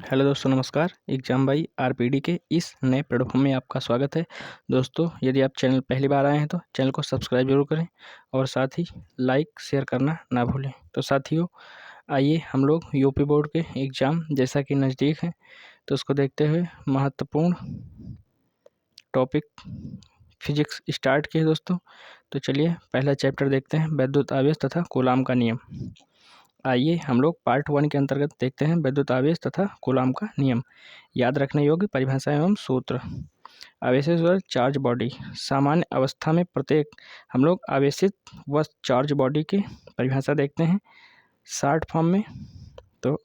Hello दोस्तों, नमस्कार। Exam by RPD के इस नए प्लेटफॉर्म में आपका स्वागत है। दोस्तों, यदि आप चैनल पहली बार आए हैं तो चैनल को सब्सक्राइब जरूर करें और साथ ही लाइक शेयर करना ना भूलें। तो साथियों, आइए हम लोग यूपी बोर्ड के एग्ज़ाम जैसा कि नज़दीक है तो उसको देखते हुए महत्वपूर्ण टॉपिक फिजिक्स स्टार्ट किए दोस्तों। तो चलिए पहला चैप्टर देखते हैं, वैद्युत आवेश तथा कूलाम का नियम। आइए हम लोग पार्ट 1 के अंतर्गत देखते हैं वैद्युत आवेश तथा कूलाम का नियम। याद रखने योग्य परिभाषा एवं सूत्र। आवेशित चार्ज बॉडी। सामान्य अवस्था में प्रत्येक हम लोग आवेशित व चार्ज बॉडी की परिभाषा देखते हैं शॉर्ट फॉर्म में। तो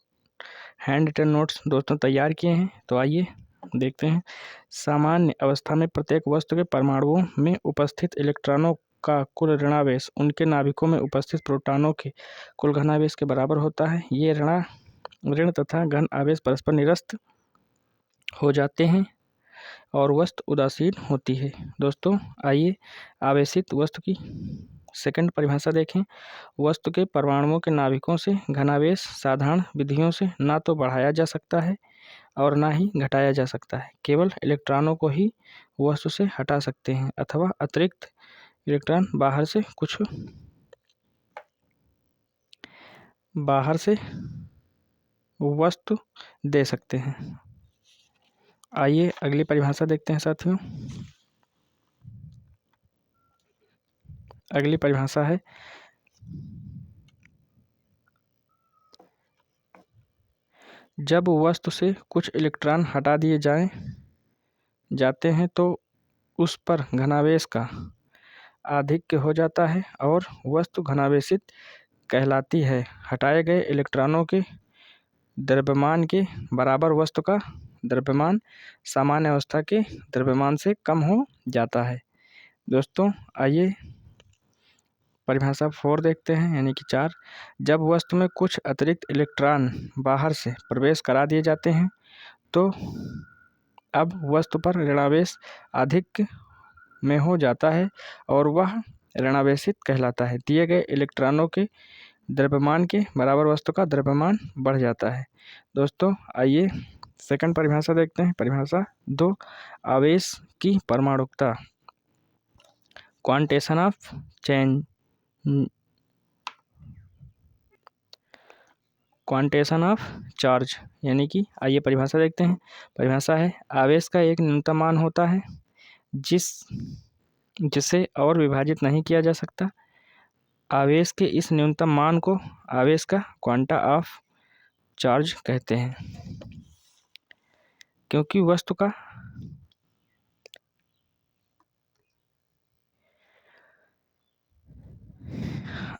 हैंड रिटन नोट्स दोस्तों तैयार किए हैं, तो आइए देखते हैं। सामान्य अवस्था में प्रत्येक वस्तु के परमाणुओं में उपस्थित इलेक्ट्रॉनों का कुल ऋणावेश उनके नाभिकों में उपस्थित प्रोटॉनों के कुल घनावेश के बराबर होता है। ये ऋण तथा घन आवेश परस्पर निरस्त हो जाते हैं और वस्तु उदासीन होती है। दोस्तों आइए आवेशित वस्तु की सेकंड परिभाषा देखें। वस्तु के परमाणुओं के नाभिकों से घनावेश साधारण विधियों से ना तो बढ़ाया जा सकता है और ना ही घटाया जा सकता है। केवल इलेक्ट्रॉनों को ही वस्तु से हटा सकते हैं अथवा अतिरिक्त इलेक्ट्रॉन बाहर से वस्तु दे सकते हैं। आइए अगली परिभाषा देखते हैं साथियों। अगली परिभाषा है जब वस्तु से कुछ इलेक्ट्रॉन हटा दिए जाते हैं तो उस पर घनावेश का आधिक्य हो जाता है और वस्तु घनावेशित कहलाती है। हटाए गए इलेक्ट्रॉनों के द्रव्यमान के बराबर वस्तु का द्रव्यमान सामान्य अवस्था के द्रव्यमान से कम हो जाता है। दोस्तों आइए परिभाषा 4 देखते हैं, यानी कि 4। जब वस्तु में कुछ अतिरिक्त इलेक्ट्रॉन बाहर से प्रवेश करा दिए जाते हैं तो अब वस्तु पर ऋणावेश अधिक में हो जाता है और वह ऋणावेशित कहलाता है। दिए गए इलेक्ट्रॉनों के द्रव्यमान के बराबर वस्तु का द्रव्यमान बढ़ जाता है। दोस्तों आइए सेकंड परिभाषा देखते हैं। परिभाषा 2, आवेश की परमाणुकता। क्वांटेशन ऑफ चेंज क्वांटेशन ऑफ चार्ज, यानी कि आइए परिभाषा देखते हैं। परिभाषा है आवेश का एक न्यूनतम मान होता है जिसे और विभाजित नहीं किया जा सकता। आवेश के इस न्यूनतम मान को आवेश का क्वांटा ऑफ चार्ज कहते हैं। क्योंकि वस्तु का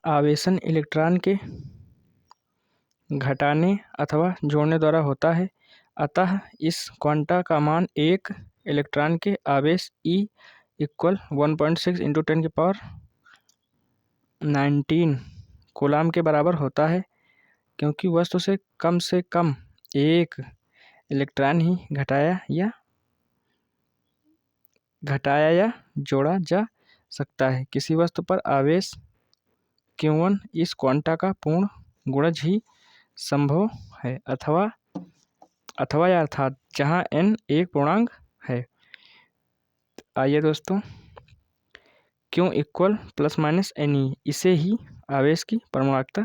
आवेशन इलेक्ट्रॉन के घटाने अथवा जोड़ने द्वारा होता है, अतः इस क्वांटा का मान एक इलेक्ट्रॉन के आवेश E = 1.6 × 10⁻19 कूलाम के बराबर होता है। क्योंकि वस्तु से कम एक इलेक्ट्रॉन ही घटाया या जोड़ा जा सकता है। किसी वस्तु पर आवेश Q1 इस क्वांटा का पूर्ण गुणज ही संभव है अथवा अर्थात जहाँ n एक पूर्णांक है। आइए दोस्तों, Q = ±ne, इसे ही आवेश की परमाणुकता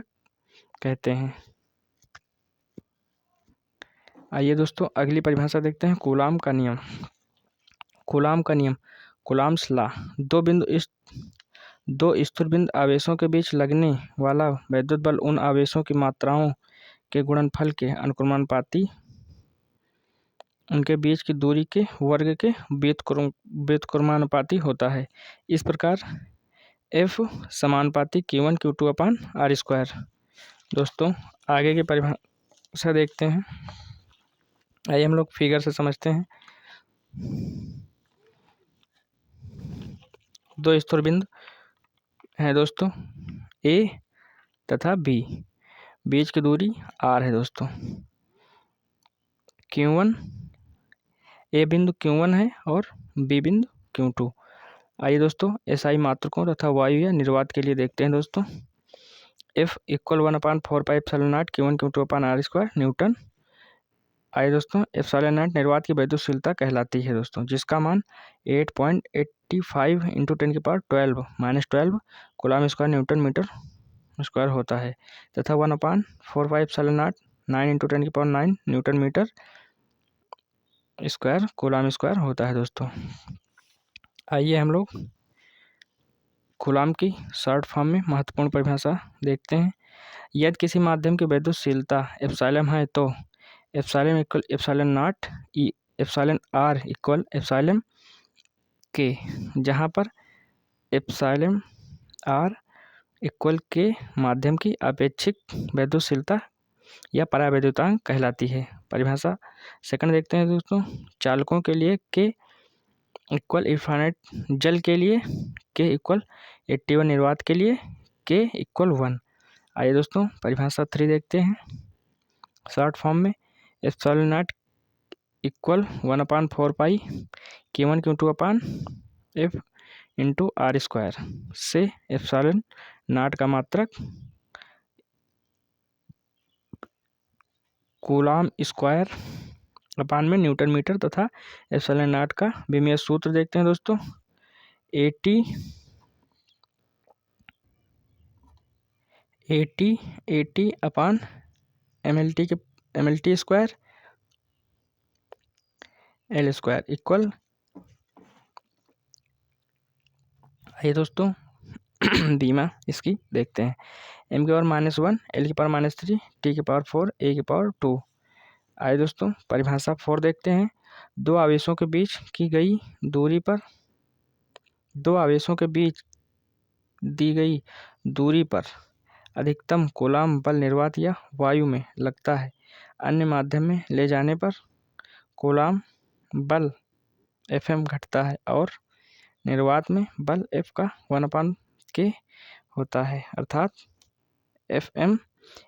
कहते हैं। आइए दोस्तों अगली परिभाषा देखते हैं, कूलाम का नियम। कूलाम का नियम, कूलाम्स लॉ। दो स्थिर बिंदु आवेशों के बीच लगने वाला वैद्युत बल उन आवेशों की मात्राओं के गुणनफल के अनुक्रमानुपाती उनके बीच की दूरी के वर्ग के व्युत्क्रमानुपाती होता है। इस प्रकार F समानुपाती Q1 Q2/r²। दोस्तों आगे की परिभाषा देखते हैं। आइए हम लोग फिगर से समझते हैं। दो स्थिर बिंदु हैं दोस्तों A तथा B, बीच की दूरी r है दोस्तों। Q1 A बिंदु Q1 है और B बिंदु Q2। आइए दोस्तों SI मात्रकों तथा वायु या निर्वात के लिए देखते हैं दोस्तों। F = 1/4πε0 Q1 Q2/r² न्यूटन आइए दोस्तों, एप्सिलॉन नॉट निर्वात की वैद्युतशीलता कहलाती है दोस्तों, जिसका मान 8.85 × 10⁻12 -12 coulomb square newton metre square होता है तथा 1/4 epsilon naught 9 × 10⁹ newton metre square coulomb square होता है दोस्तों। आइए हम लोग कूलाम की शॉर्ट फॉर्म में महत्वपूर्ण परिभाषा देखते हैं। यदि किसी माध्यम की वैद्युतशीलता एप्सिलॉन है तो epsilon equal epsilon naught e epsilon r equal epsilon k, जहाँ पर एप्सिलॉन आर इक्वल के माध्यम की अपेक्षिक वैद्युतशीलता या परावैद्युतांक कहलाती है। परिभाषा सेकंड देखते हैं दोस्तों। चालकों के लिए के इक्वल इन्फाइनाइट, जल के लिए के इक्वल 81, निर्वात के लिए के इक्वल 1। आइए दोस्तों परिभाषा 3 देखते हैं शॉर्ट फॉर्म में। Epsilon not equal 1/4 pi Q1 Q2 upon F × R square से एप्सिलॉन नॉट का मात्रक कूलाम स्क्वायर अपान में न्यूटन मीटर तथा एप्सिलॉन नॉट का विमीय सूत्र देखते हैं दोस्तों। 80 अपान MLT square L square equal. आइए दोस्तों बीमा इसकी देखते हैं। m की पावर -1, L की पावर -3, T की पावर 4, A की पावर 2। आइए दोस्तों परिभाषा 4 देखते हैं। दो आवेशों के बीच दी गई दूरी पर अधिकतम कूलाम बल निर्वात या वायु में लगता है। अन्य माध्यम में ले जाने पर कूलाम बल Fm घटता है और निर्वात में बल F का 1/k होता है, अर्थात Fm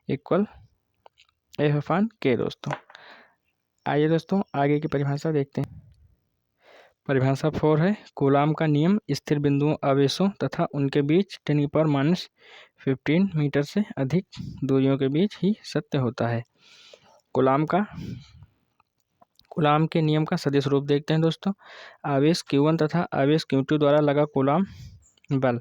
इक्वल F/k दोस्तों। आइए दोस्तों आगे की परिभाषा देखते हैं। परिभाषा 4 है। कूलाम का नियम स्थिर बिंदुओं, आवेशों तथा उनके बीच 10⁻15 मीटर से अधिक दूरियों के बीच ही सत्य होता है। कूलाम के नियम का सदिश रूप देखते हैं दोस्तों। आवेश Q1 तथा आवेश Q2 द्वारा लगा कूलाम बल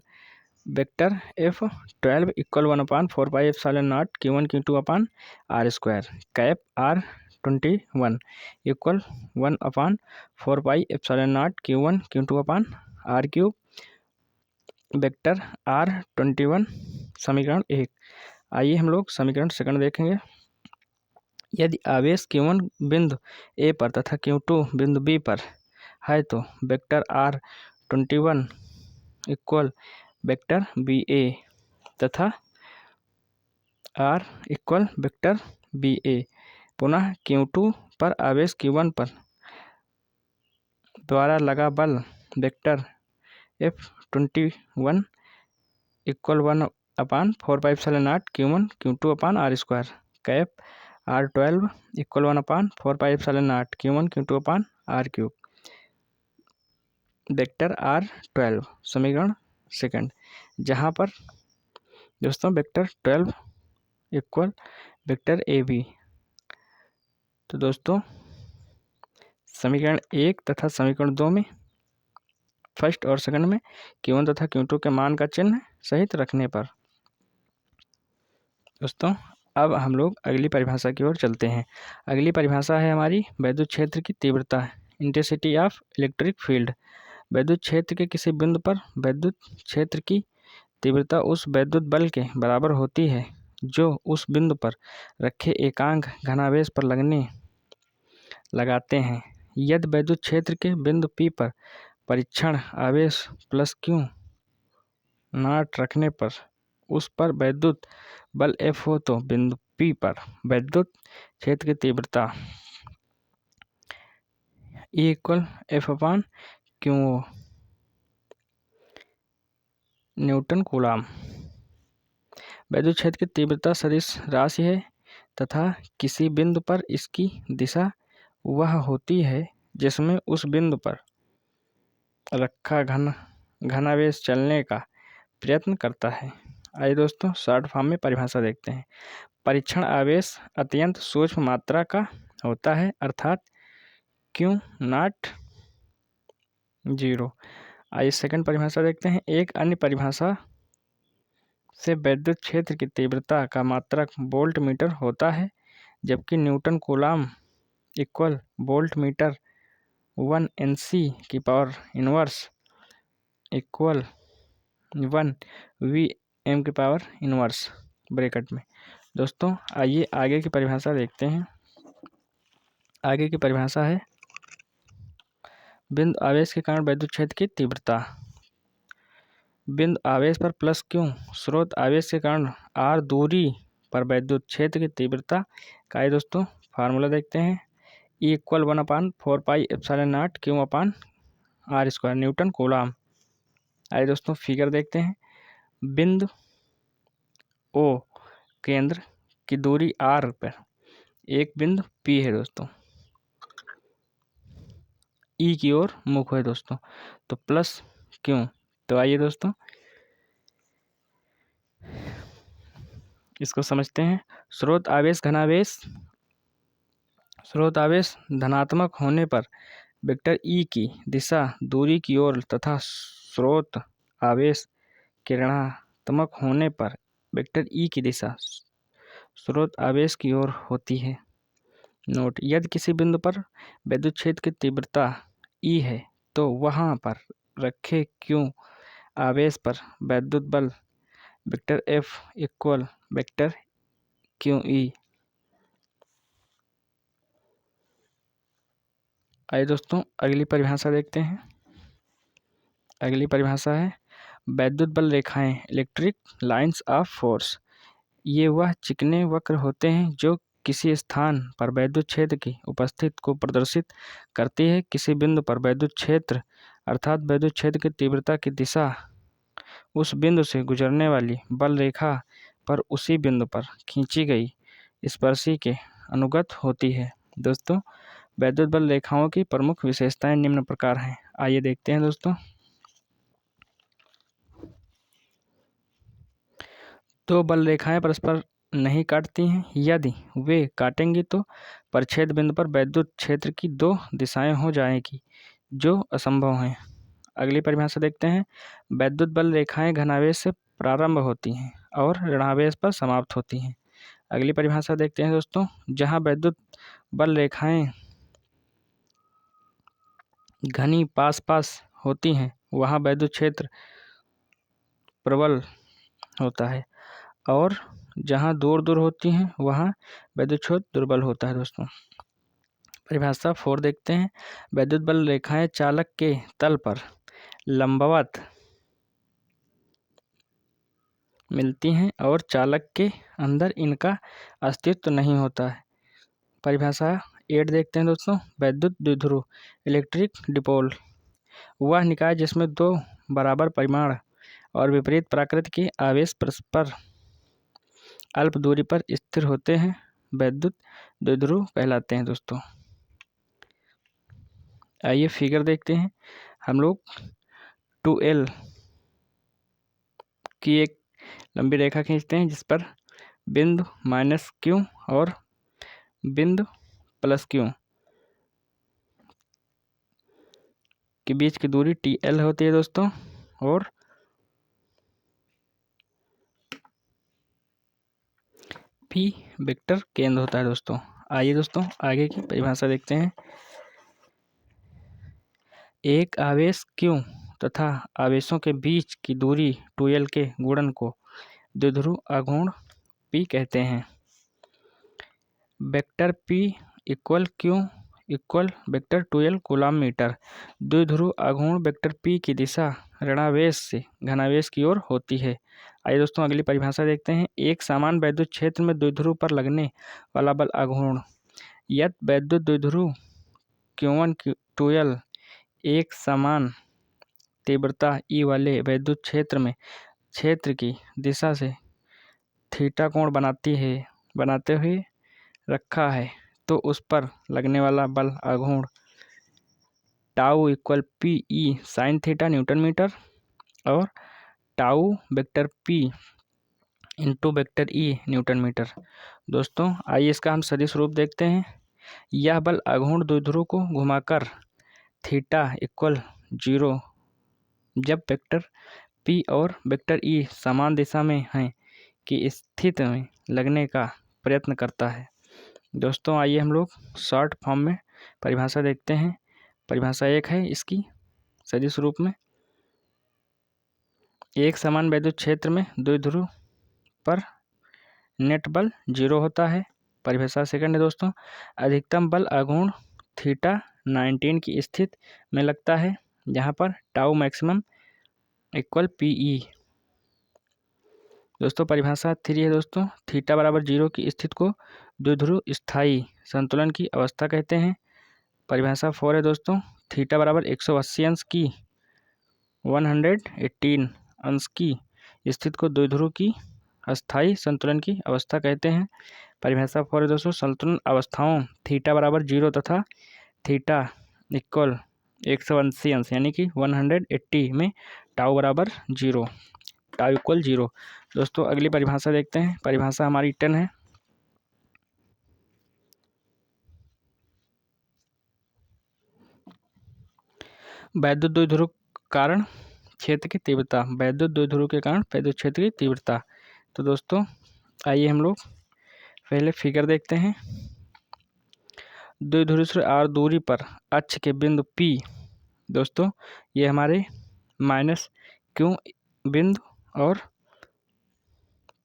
vector F12 equal 1/4 pi epsilon not Q1 Q2 upon R square cap R21 equal 1/4 pi epsilon not Q1 Q2 upon R cube vector R21 समीकरण 1। आइए हम लोग समीकरण सेकंड देखेंगे। यदि आवेश Q1 बिंदु A पर तथा Q2 बिंदु B पर है तो vector R21 equal vector BA तथा R इक्वल वेक्टर BA। पुनः Q2 पर आवेश Q1 पर द्वारा लगा बल vector F21 equal 1/4 pi epsilon not Q1 Q2 upon R square cap R12 equal 1/4 pi epsilon not Q1 Q2 upon R cube vector R12 समीकरण second, जहाँ पर दोस्तों वेक्टर 12 इक्वल वेक्टर AB। तो दोस्तों समीकरण 1 तथा समीकरण 2 में फर्स्ट और सेकंड में Q1 तथा Q2 के मान का चिन्ह सहित रखने पर दोस्तों अब हम लोग अगली परिभाषा की ओर चलते हैं। अगली परिभाषा है हमारी वैद्युत क्षेत्र की तीव्रता, इंटेंसिटी ऑफ इलेक्ट्रिक फील्ड। वैद्युत क्षेत्र के किसी बिंदु पर वैद्युत क्षेत्र की तीव्रता उस वैद्युत बल के बराबर होती है जो उस बिंदु पर रखे एकांक घनावेश पर लगाते हैं। यदि वैद्युत क्षेत्र के बिंदु P पर परीक्षण आवेश +Q नॉट रखने पर उस पर वैद्युत बल F हो तो बिंदु P पर वैद्युत क्षेत्र की तीव्रता E equal F/Q Newton coulomb. वैद्युत क्षेत्र की तीव्रता सदिश राशि है तथा किसी बिंदु पर इसकी दिशा वह होती है जिसमें उस बिंदु पर रखा घनावेश चलने का प्रयत्न करता है। आइए दोस्तों शॉर्ट फॉर्म में परिभाषा देखते हैं। परीक्षण आवेश अत्यंत सूक्ष्म मात्रा का होता है, अर्थात Q नॉट 0। आइए सेकंड परिभाषा देखते हैं। एक अन्य परिभाषा से विद्युत क्षेत्र की तीव्रता का मात्रक वोल्ट मीटर होता है, जबकि Newton coulomb equal volt meter 1 NC की पावर इनवर्स इक्वल 1 VM की पावर इनवर्स ब्रैकेट में। दोस्तों आइए आगे की परिभाषा देखते हैं। आगे की परिभाषा है बिंदु आवेश के कारण विद्युत क्षेत्र की तीव्रता। बिंदु आवेश पर प्लस क्यू स्रोत आवेश के कारण r दूरी पर विद्युत क्षेत्र की तीव्रता का है दोस्तों फार्मूला देखते हैं। E equal 1/4πε0 Q/r² newton coulomb. आइए दोस्तों फिगर देखते हैं। बिंदु O केंद्र की दूरी r पर एक बिंदु P है दोस्तों, E की ओर मुख है दोस्तों, तो प्लस क्यों। तो आइए दोस्तों इसको समझते हैं। स्रोत आवेश धनात्मक होने पर वेक्टर E की दिशा दूरी की ओर तथा स्रोत आवेश के ऋणात्मक होने पर वेक्टर E की दिशा स्रोत आवेश की ओर होती है। नोट, यदि किसी बिंदु पर विद्युत क्षेत्र की तीव्रता E है तो वहां पर रखे Q आवेश पर विद्युत बल vector F equal vector QE। आइए दोस्तों अगली परिभाषा देखते हैं। अगली परिभाषा है विद्युत बल रेखाएं इलेक्ट्रिक लाइंस ऑफ फोर्स। ये वह चिकने वक्र होते हैं जो किसी स्थान पर विद्युत क्षेत्र की उपस्थिति को प्रदर्शित करती है। किसी बिंदु पर विद्युत क्षेत्र अर्थात विद्युत क्षेत्र की तीव्रता की दिशा उस बिंदु से गुजरने वाली बल रेखा पर उसी बिंदु पर खींची गई स्पर्शी के अनुगत होती है। दोस्तों विद्युत बल रेखाओं की प्रमुख विशेषताएं निम्न प्रकार हैं। आइए देखते हैं दोस्तों। तो बल रेखाएं परस्पर नहीं काटती हैं। यदि वे काटेंगी तो परिच्छेद बिंदु पर विद्युत क्षेत्र की दो दिशाएं हो जाएगी, जो असंभव है। अगली परिभाषा देखते हैं। विद्युत बल रेखाएं धनावेश से प्रारंभ होती हैं और ऋणावेश पर समाप्त होती हैं। अगली परिभाषा देखते हैं दोस्तों। जहां विद्युत बल रेखाएं घनी पास पास होती हैं वहां विद्युत क्षेत्र प्रबल होता है और जहां दूर दूर होती हैं वहां विद्युत क्षेत्र दुर्बल होता है। दोस्तों परिभाषा 4 देखते हैं। विद्युत बल रेखाएं चालक के तल पर लंबवत मिलती हैं और चालक के अंदर इनका अस्तित्व नहीं होता है। परिभाषा 8 देखते हैं दोस्तों। विद्युत द्विध्रुव इलेक्ट्रिक डिपोल वह निकाय जिसमें दो बराबर परिमाण और विपरीत प्रकृति के आवेश परस्पर अल्प दूरी पर स्थिर होते हैं, विद्युत द्विध्रुव कहलाते हैं। दोस्तों आइए फिगर देखते हैं। हम लोग 2L की एक लंबी रेखा खींचते हैं जिस पर बिंदु -Q और बिंदु +Q के बीच की दूरी TL होती है दोस्तों और P वेक्टर केंद्र होता है। दोस्तों आइए दोस्तों आगे की परिभाषा देखते हैं। एक आवेश Q तथा आवेशों के बीच की दूरी 2L के गुणन को द्विध्रुव आघूर्ण P कहते हैं। Vector P equal Q equal vector 2L coulomb metre. द्विध्रुव आघूर्ण वेक्टर P की दिशा ऋणावेश से धनावेश की ओर होती है। आइए दोस्तों अगली परिभाषा देखते हैं। एक समान विद्युत क्षेत्र में द्विध्रुव पर लगने वाला बल आघूर्ण। यदि विद्युत द्विध्रुव Q1 2L एक समान तीव्रता E वाले विद्युत क्षेत्र में क्षेत्र की दिशा से थीटा कोण बनाते हुए रखा है तो उस पर लगने वाला बल आघूर्ण tau equal PE sine theta newton metre और tau vector P into vector E newton metre. दोस्तों आइए इसका हम सदिश रूप देखते हैं। यह बल आघूर्ण द्विध्रुव को घुमाकर थीटा इक्वल 0 जब वेक्टर P और वेक्टर E समान दिशा में हैं की स्थिति में लगने का प्रयत्न करता है। दोस्तों आइए हम लोग शॉर्ट फॉर्म में परिभाषा देखते हैं। परिभाषा एक है इसकी सदिश रूप में, एक समान वैद्युत क्षेत्र में द्विध्रुव पर नेट बल 0 होता है। परिभाषा सेकंड है दोस्तों, अधिकतम बल आघूर्ण थीटा 19 की स्थिति में लगता है जहाँ पर टाउ मैक्सिमम इक्वल PE। दोस्तों परिभाषा 3 है दोस्तों, थीटा बराबर 0 की स्थिति को द्विध्रुव स्थायी संतुलन की अवस्था कहते हैं। परिभाषा 4 है दोस्तों, थीटा बराबर 180 अंश की 118 अंश की स्थिति को द्विध्रुव की अस्थायी संतुलन की अवस्था कहते हैं। परिभाषा 4 है दोस्तों, संतुलन अवस्थाओं थीटा बराबर 0 तथा थीटा इक्वल 180 अंश यानी कि 180 में टाउ बराबर 0, टाउ इक्वल 0। दोस्तों अगली परिभाषा देखते हैं। परिभाषा हमारी 10 है। वैद्युत द्विध्रुव कारण क्षेत्र की तीव्रता, वैद्युत द्विध्रुव के कारण वैद्युत क्षेत्र की तीव्रता। तो दोस्तों आइए हम लोग पहले फिगर देखते हैं। द्विध्रुव से r दूरी पर अक्ष के बिंदु P, दोस्तों ये हमारे -Q बिंदु और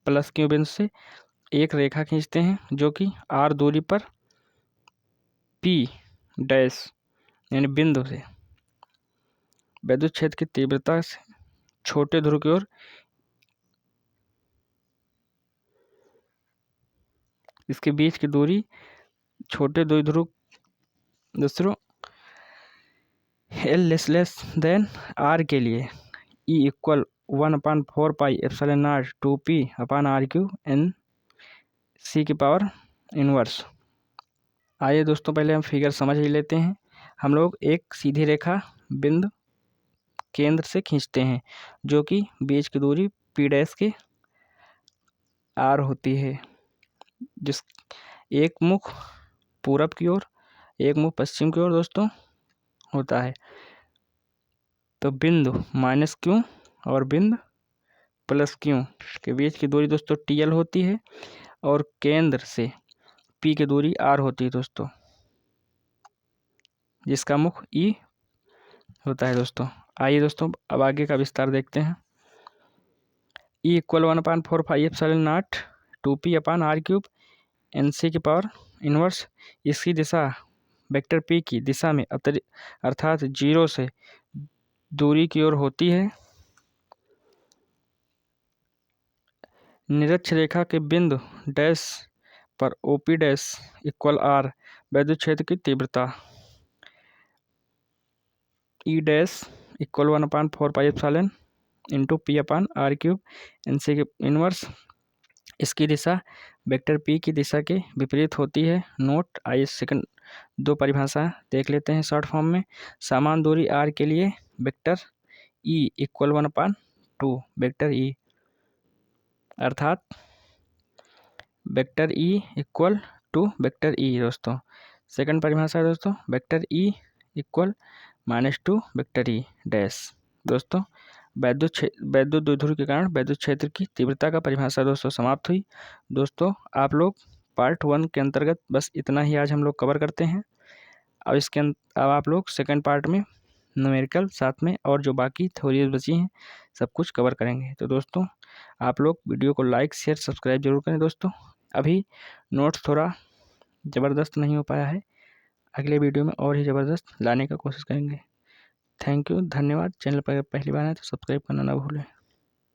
+Q बिंदु से एक रेखा खींचते हैं जो कि r दूरी पर P डैश यानी बिंदु से वैद्युत क्षेत्र की तीव्रता से छोटे ध्रुव की ओर इसके बीच की दूरी छोटे द्विध्रुव दोस्तों L लेस देन R के लिए E equal 1/4 pi epsilon not 2P upon R³ N C की पावर इनवर्स। आइए दोस्तों पहले हम फिगर समझ ही लेते हैं। हम लोग एक सीधी रेखा बिंदु केंद्र से खींचते हैं जो कि बीच की दूरी P डैश के R होती है, जिस एक मुख पूरब की ओर एक मुख पश्चिम की ओर दोस्तों होता है। तो बिंदु -Q और बिंदु +Q के बीच की दूरी दोस्तों TL होती है और केंद्र से P की दूरी R होती है दोस्तों, जिसका मुख E होता है दोस्तों। आइए दोस्तों अब आगे का विस्तार देखते हैं। E equal 1/4 pi epsilon not 2P upon R³ NC की पावर इनवर्स। इसकी दिशा वेक्टर P की दिशा में अर्थात 0 से दूरी की ओर होती है। निरक्ष रेखा के बिंदु डैश पर OP डैश इक्वल R वैद्युत क्षेत्र की तीव्रता E dash equal 1/4 pi epsilon into P upon R³ NC के इनवर्स। इसकी दिशा वेक्टर P की दिशा के विपरीत होती है। नोट, आइए सेकंड दो परिभाषा देख लेते हैं शॉर्ट फॉर्म में। समान दूरी R के लिए vector E equal 1/2 vector E अर्थात vector E equal to vector E दोस्तों। सेकंड परिभाषा है दोस्तों, vector E equal -2 vector E dash. दोस्तों वैद्युत द्विध्रुव के कारण वैद्युत क्षेत्र की तीव्रता का परिभाषा दोस्तों समाप्त हुई। दोस्तों आप लोग पार्ट 1 के अंतर्गत बस इतना ही आज हम लोग कवर करते हैं। अब आप लोग सेकंड पार्ट में न्यूमेरिकल साथ में और जो बाकी थ्योरीज बची हैं सब कुछ कवर करेंगे। तो दोस्तों आप लोग वीडियो को लाइक शेयर सब्सक्राइब जरूर करें दोस्तों। अभी नोट्स थोड़ा ज़बरदस्त नहीं हो पाया है, अगले वीडियो में और ही ज़बरदस्त लाने का कोशिश करेंगे। थैंक यू, धन्यवाद। चैनल पर पहली बार आए तो सब्सक्राइब करना ना भूलें।